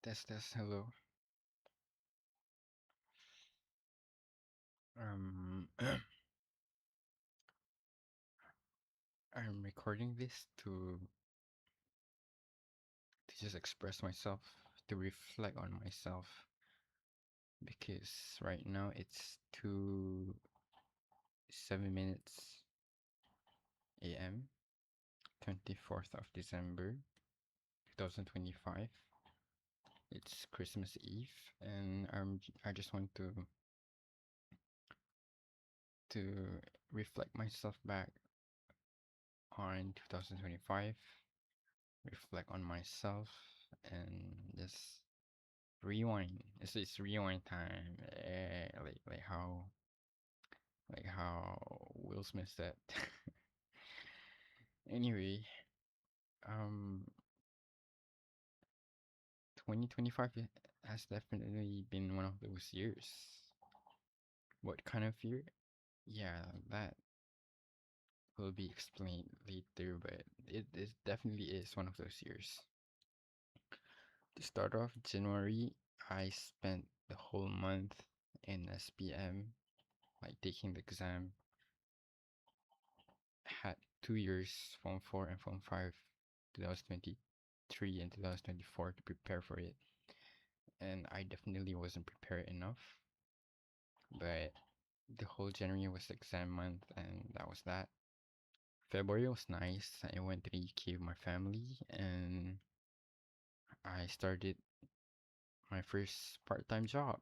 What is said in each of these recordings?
Test, hello. Um, I'm recording this to just express myself, to reflect on myself, because right now it's 2:07 a.m., 24th of December, 2025. It's Christmas Eve, and I just want to reflect myself back on 2025, reflect on myself, and just rewind. It's rewind time. Like how Will Smith said. Anyway, um, 2025 has definitely been one of those years. What kind of year? Yeah, that will be explained later, but it definitely is one of those years. To start off, January, I spent the whole month in SPM, like taking the exam. Had 2 years, Form 4 and Form 5, 2023 and 2024 to prepare for it. And I definitely wasn't prepared enough. But the whole January was exam month, and that was that. February was nice. I went to the UK with my family, and I started my first part-time job.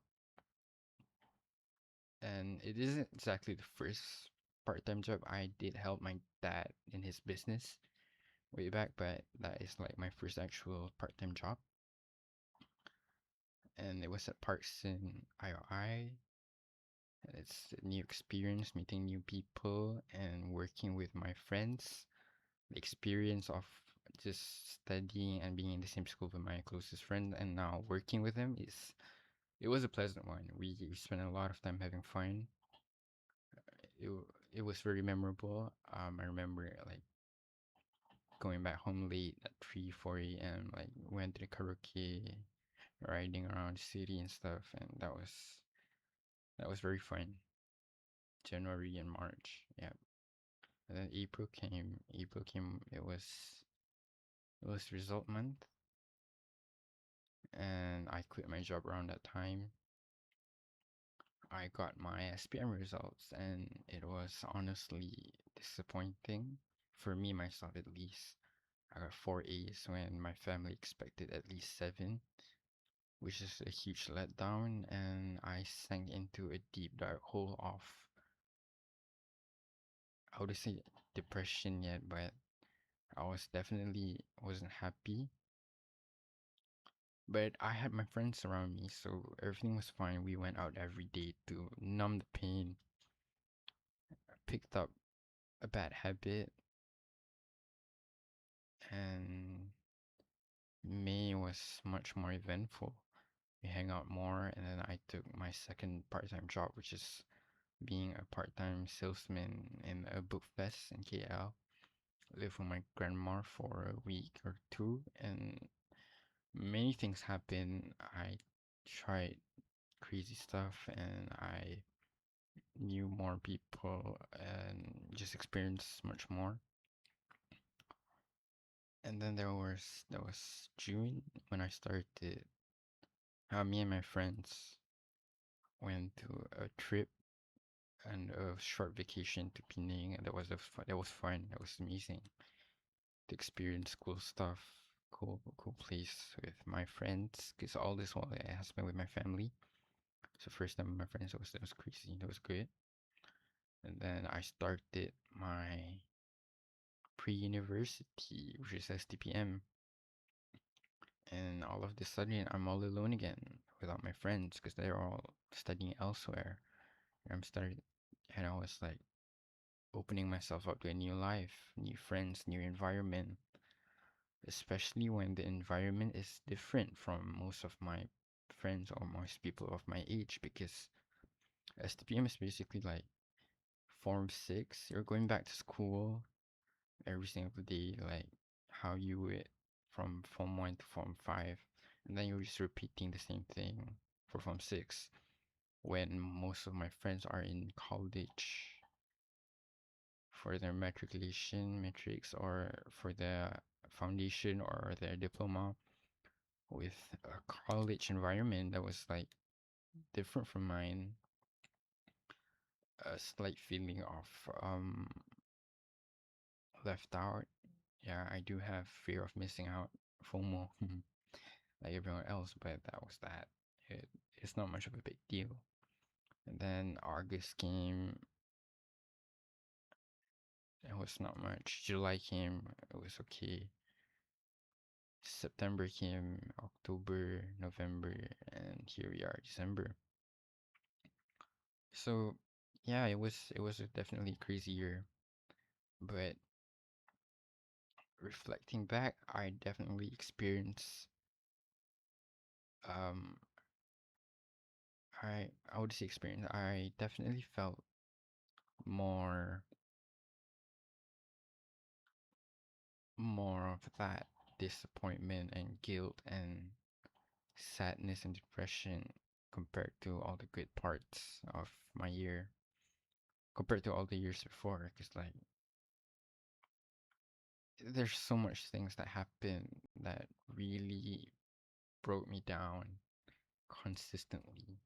And it isn't exactly the first part-time job. I did help my dad in his business way back, but that is like my first actual part-time job. And it was at Parks in IOI. It's a new experience, meeting new people and working with my friends. The experience of just studying and being in the same school with my closest friend and now working with him it was a pleasant one. We spent a lot of time having fun. It was very memorable. I remember like going back home late at 3, 4 a.m. Like went to the karaoke, riding around the city and stuff, and that was very fun. January and March, yeah. And then April came. April came. It was result month, and I quit my job around that time. I got my SPM results, and it was honestly disappointing for me myself at least. I got 4 A's when my family expected at least 7, which is a huge letdown, and I sank into a deep dark hole of, I would say, depression yet, but I was definitely wasn't happy. But I had my friends around me, so everything was fine. We went out every day to numb the pain. I picked up a bad habit, and May was much more eventful. We hang out more, and then I took my second part-time job, which is being a part-time salesman in a book fest in KL. Live with my grandma for a week or two, and many things happened. I tried crazy stuff, and I knew more people and just experienced much more. And then there was June when I started. Me and my friends went to a trip and a short vacation to Penang, and that was fun. That was amazing to experience cool stuff, cool place with my friends. Cause all this while I has been with my family. So first time with my friends, that was crazy. That was good. And then I started my pre-university, which is STPM, and all of a sudden I'm all alone again without my friends because they're all studying elsewhere. I'm started, and I was like opening myself up to a new life, new friends, new environment, especially when the environment is different from most of my friends or most people of my age because STPM is basically like Form 6. You're going back to school every single day, like how you would from Form 1 to Form 5. And then you're just repeating the same thing for Form 6 when most of my friends are in college for their matriculation, matrix, or for the foundation or their diploma with a college environment that was like different from mine. A slight feeling of left out. Yeah, I do have fear of missing out, FOMO, like everyone else, but that was that. It, it's not much of a big deal. And then August came, it was not much. July came, it was okay. September came, October, November, and here we are, December. So yeah, it was a definitely crazy year, but reflecting back, I definitely experienced um I would say experience. I definitely felt more more of that disappointment and guilt and sadness and depression compared to all the good parts of my year, compared to all the years before. Because like there's so much things that happened that really broke me down consistently.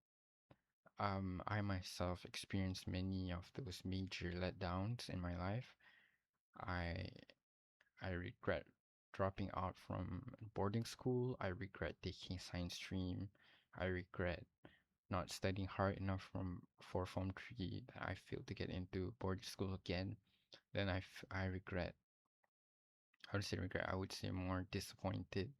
I myself experienced many of those major letdowns in my life. I I regret dropping out from boarding school. I regret taking science stream. I regret not studying hard enough for Form 3 that I failed to get into boarding school again. Then I regret, I would say regret, I would say more disappointed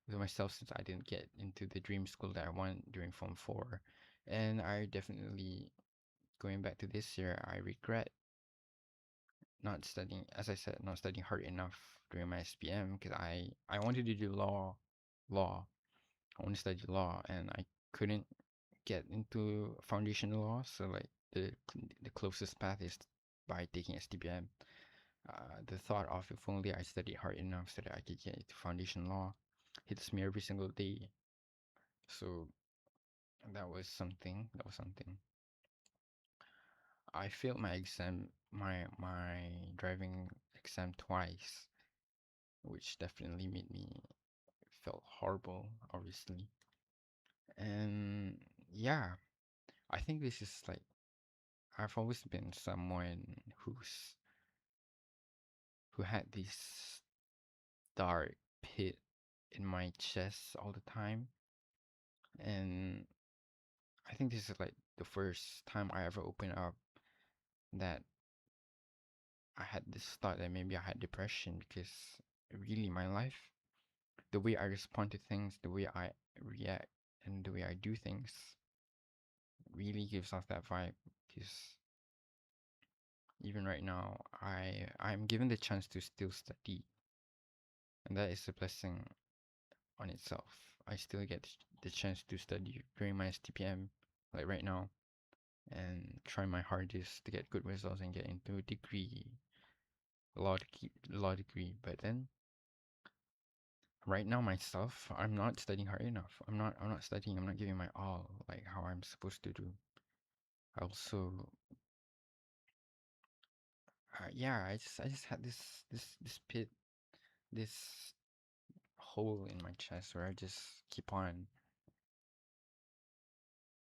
with myself since I didn't get into the dream school that I want during Form 4. And I definitely, going back to this year, I regret not studying, as I said, not studying hard enough during my SPM because I wanted to do law. I want to study law, and I couldn't get into foundation law. So like the closest path is by taking STBM. The thought of if only I studied hard enough so that I could get into foundation law hits me every single day. So that was something. That was something. I failed my exam, my driving exam twice, which definitely made me felt horrible, obviously. And yeah, I think this is like I've always been someone who had this dark pit in my chest all the time, and I think this is like the first time I ever opened up that I had this thought that maybe I had depression because really my life, the way I respond to things, the way I react, and the way I do things really gives off that vibe because even right now I'm given the chance to still study, and that is a blessing on itself. I still get the chance to study during my STPM like right now and try my hardest to get good results and get into a degree, law degree. But then right now myself, I'm not studying hard enough. I'm not studying. I'm not giving my all like how I'm supposed to do. I also yeah, I just had this pit, this hole in my chest where I just keep on,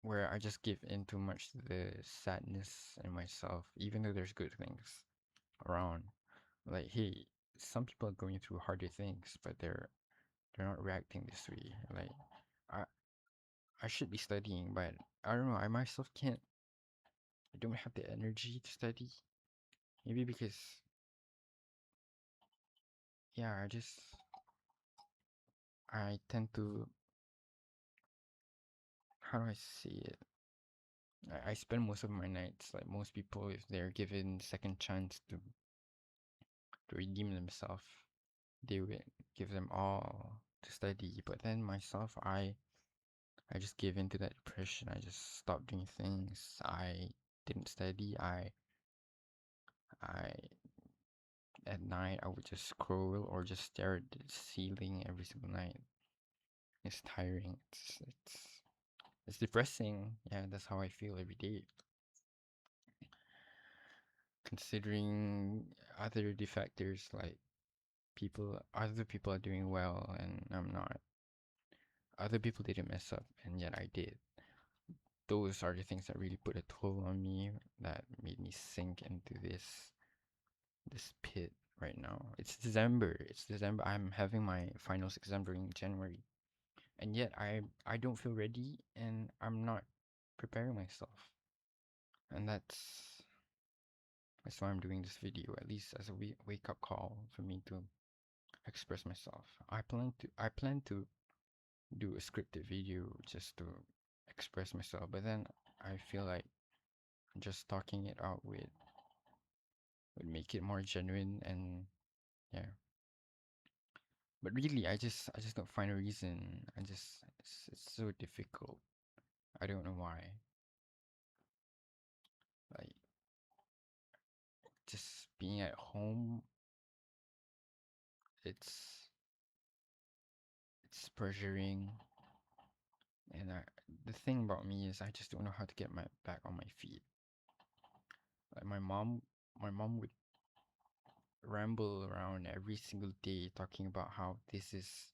where I just give in too much to the sadness in myself, even though there's good things around. Like, hey, some people are going through harder things, but they're not reacting this way. Like, I I should be studying, but I don't know. I myself can't. I don't have the energy to study. Maybe because yeah, I tend to, how do I say it? I spend most of my nights like most people if they're given second chance to redeem themselves, they would give them all to study. But then myself, I just gave in to that depression. I just stopped doing things. I didn't study. I at night I would just scroll or just stare at the ceiling every single night. It's tiring. It's depressing. Yeah, that's how I feel every day. Considering other defectors, like other people are doing well and I'm not. Other people didn't mess up and yet I did. Those are the things that really put a toll on me, that made me sink into this pit right now. It's December. It's December. I'm having my finals exam during January. And yet I don't feel ready and I'm not preparing myself. And that's why I'm doing this video, at least as a wake up call for me to express myself. I plan to do a scripted video just to express myself, but then I feel like just talking it out would make it more genuine. And yeah, but really I just don't find a reason. It's so difficult. I don't know why. Like, just being at home, it's it's pressuring. And the thing about me is I just don't know how to get my back on my feet. Like my mom would ramble around every single day talking about how this is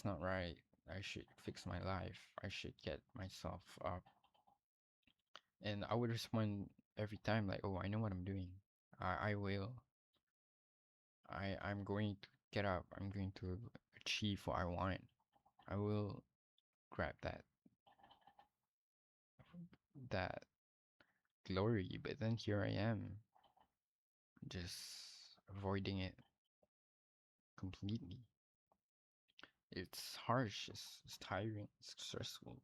not right. I should fix my life. I should get myself up. And I would respond every time like, "Oh, I know what I'm doing. I will. I'm going to get up. I'm going to achieve what I want. I will grab that glory." But then here I am, just avoiding it completely. It's harsh, it's tiring, it's stressful.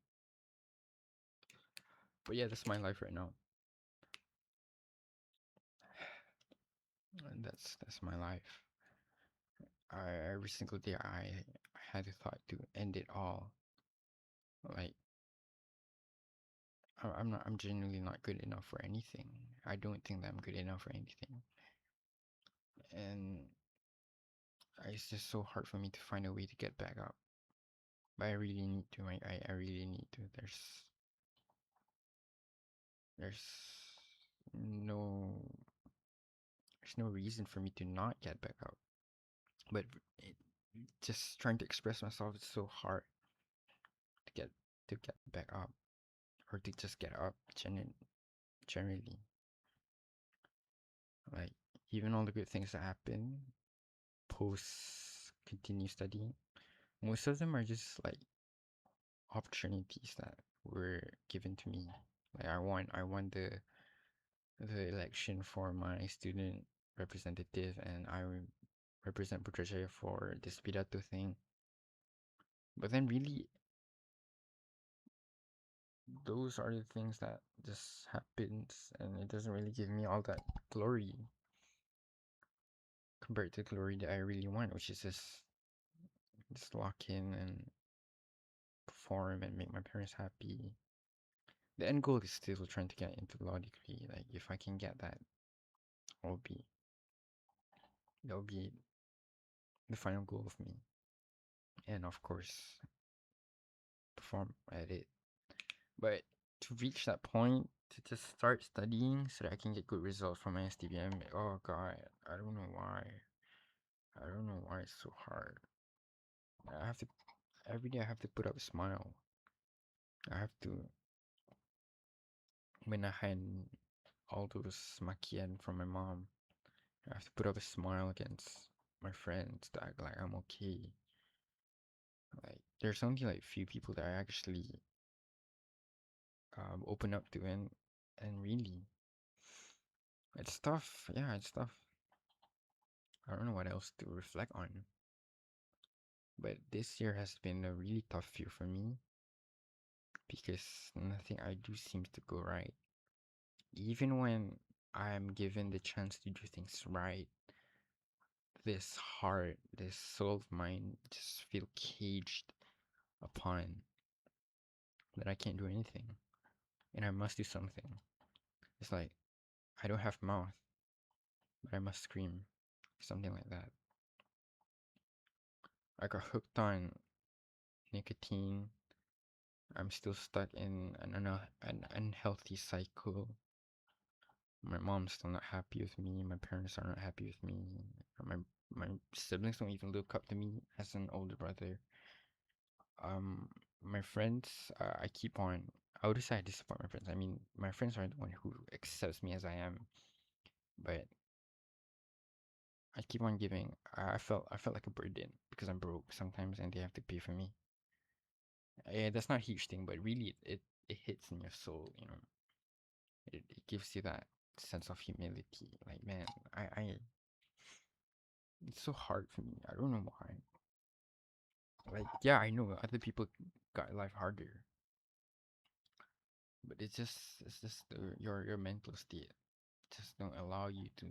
But yeah, that's my life right now. And that's my life. Every single day I had the thought to end it all. Like, I'm genuinely not good enough for anything. I don't think that I'm good enough for anything. And it's just so hard for me to find a way to get back up. But I really need to. I really need to. There's no there's no reason for me to not get back up. But it, just trying to express myself is so hard to get back up, or to just get up generally. Like, even all the good things that happen post continue studying, most of them are just like opportunities that were given to me. Like, I won the election for my student representative, and I represent Putrajaya for this Pidato thing. But then really, those are the things that just happens, and it doesn't really give me all that glory compared to the glory that I really want, which is just lock in and perform and make my parents happy. The end goal is still trying to get into law degree. Like, if I can get that, will be that'll be the final goal of me. And of course, perform at it. But to reach that point, to just start studying so that I can get good results from my STBM, oh god, I don't know why. I don't know why it's so hard. I have to every day I have to put up a smile. I have to when I had all those makian from my mom, I have to put up a smile against my friends to act like I'm okay. Like, there's only like few people that I actually open up to, and really, it's tough. Yeah, it's tough. I don't know what else to reflect on. But this year has been a really tough year for me because nothing I do seems to go right. Even when I'm given the chance to do things right, this heart, this soul of mine just feel caged upon, that I can't do anything and I must do something. It's like I don't have mouth, but I must scream, something like that. I got hooked on nicotine. I'm still stuck in an unhealthy cycle. My mom's still not happy with me. My parents are not happy with me. My my siblings don't even look up to me as an older brother. Um, my friends, I keep on. I would say I disappoint my friends. I mean, my friends are the one who accepts me as I am, but I keep on giving. I felt like a burden because I'm broke sometimes, and they have to pay for me. Yeah, that's not a huge thing, but really, it hits in your soul. You know, it gives you that sense of humility. Like, man, I it's so hard for me. I don't know why. Like, yeah, I know other people got life harder, but it's just your mental state just don't allow you to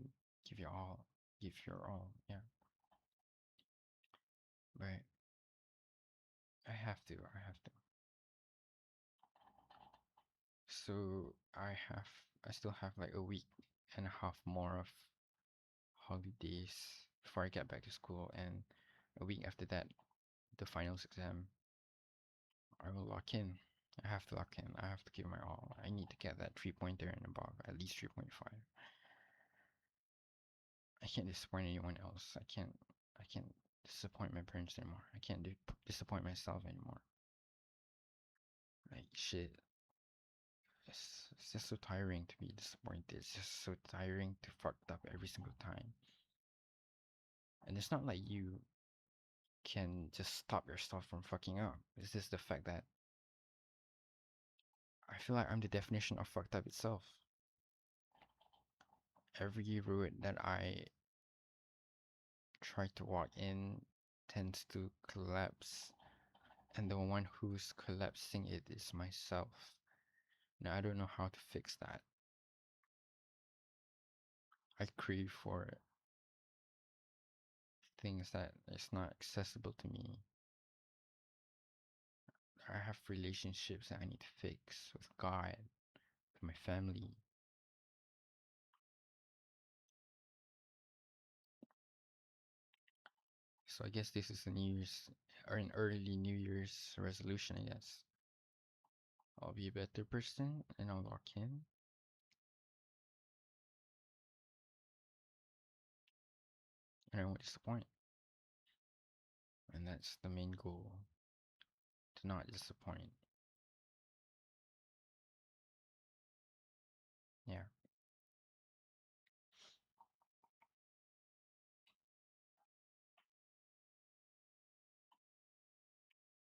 give your all, give your all. Yeah, but I have to. So I still have like a week and a half more of holidays before I get back to school, and a week after that, the finals exam. I will lock in. I have to lock in. I have to give my all. I need to get that 3 pointer and above, at least 3.5. I can't disappoint anyone else. I can't disappoint my parents anymore. I can't disappoint myself anymore. Like shit. It's just so tiring to be disappointed. It's just so tiring to fucked up every single time. And it's not like you can just stop yourself from fucking up. It's just the fact that I feel like I'm the definition of fucked up itself. Every road that I try to walk in tends to collapse, and the one who's collapsing it is myself. Now I don't know how to fix that. I crave for things that is not accessible to me. I have relationships that I need to fix with God, with my family. So I guess this is a New Year's or an early New Year's resolution, I guess. I'll be a better person and I'll lock in and I won't disappoint. And that's the main goal, to not disappoint.